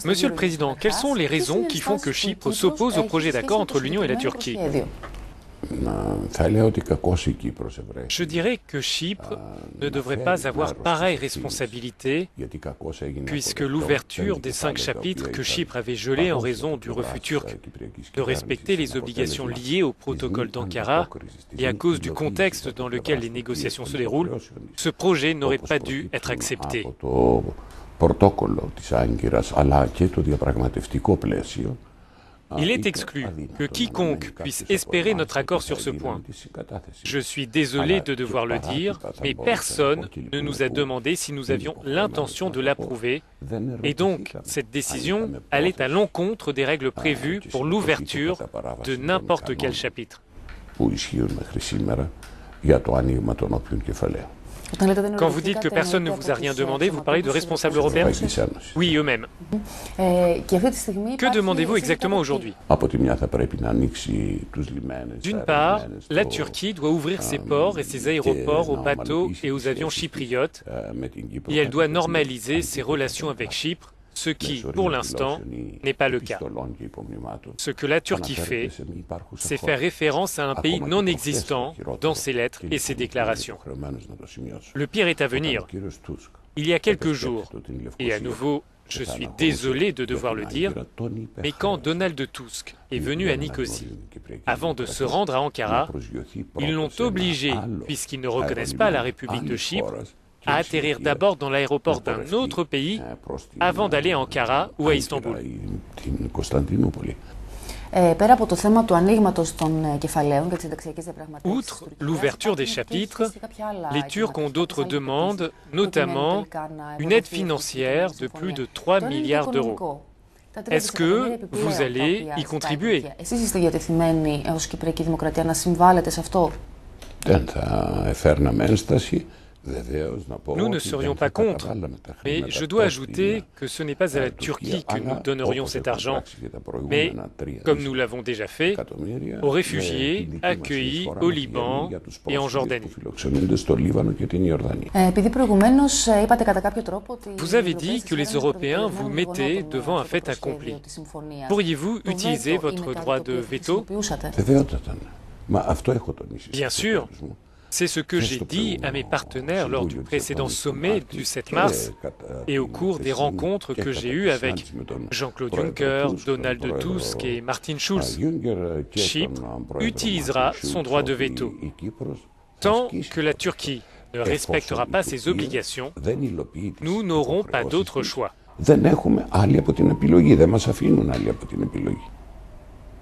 Monsieur le Président, quelles sont les raisons qui font que Chypre s'oppose au projet d'accord entre l'Union et la Turquie? Je dirais que Chypre ne devrait pas avoir pareille responsabilité, puisque l'ouverture des 5 chapitres que Chypre avait gelés en raison du refus turc de respecter les obligations liées au protocole d'Ankara et à cause du contexte dans lequel les négociations se déroulent, ce projet n'aurait pas dû être accepté. Il est exclu que quiconque puisse espérer notre accord sur ce point. Je suis désolé de devoir le dire, mais personne ne nous a demandé si nous avions l'intention de l'approuver, et donc cette décision allait à l'encontre des règles prévues pour l'ouverture de n'importe quel chapitre. Quand vous dites que personne ne vous a rien demandé, vous parlez de responsables européens? Oui, eux-mêmes. Que demandez-vous exactement aujourd'hui? D'une part, la Turquie doit ouvrir ses ports et ses aéroports aux bateaux et aux avions chypriotes, et elle doit normaliser ses relations avec Chypre, ce qui, pour l'instant, n'est pas le cas. Ce que la Turquie fait, c'est faire référence à un pays non existant dans ses lettres et ses déclarations. Le pire est à venir. Il y a quelques jours, et à nouveau, je suis désolé de devoir le dire, mais quand Donald Tusk est venu à Nicosie, avant de se rendre à Ankara, ils l'ont obligé, puisqu'ils ne reconnaissent pas la République de Chypre, à atterrir d'abord dans l'aéroport d'un autre pays avant d'aller à Ankara ou à Istanbul. Outre l'ouverture des chapitres, les Turcs ont d'autres demandes, notamment une aide financière de plus de 3 milliards d'euros. Est-ce que vous allez y contribuer? Nous ne serions pas contre, mais je dois ajouter que ce n'est pas à la Turquie que nous donnerions cet argent, mais, comme nous l'avons déjà fait, aux réfugiés accueillis au Liban et en Jordanie. Vous avez dit que les Européens vous mettaient devant un fait accompli. Pourriez-vous utiliser votre droit de veto? Bien sûr. C'est ce que j'ai dit à mes partenaires lors du précédent sommet du 7 mars et au cours des rencontres que j'ai eues avec Jean-Claude Juncker, Donald Tusk et Martin Schulz. Chypre utilisera son droit de veto. Tant que la Turquie ne respectera pas ses obligations, nous n'aurons pas d'autre choix.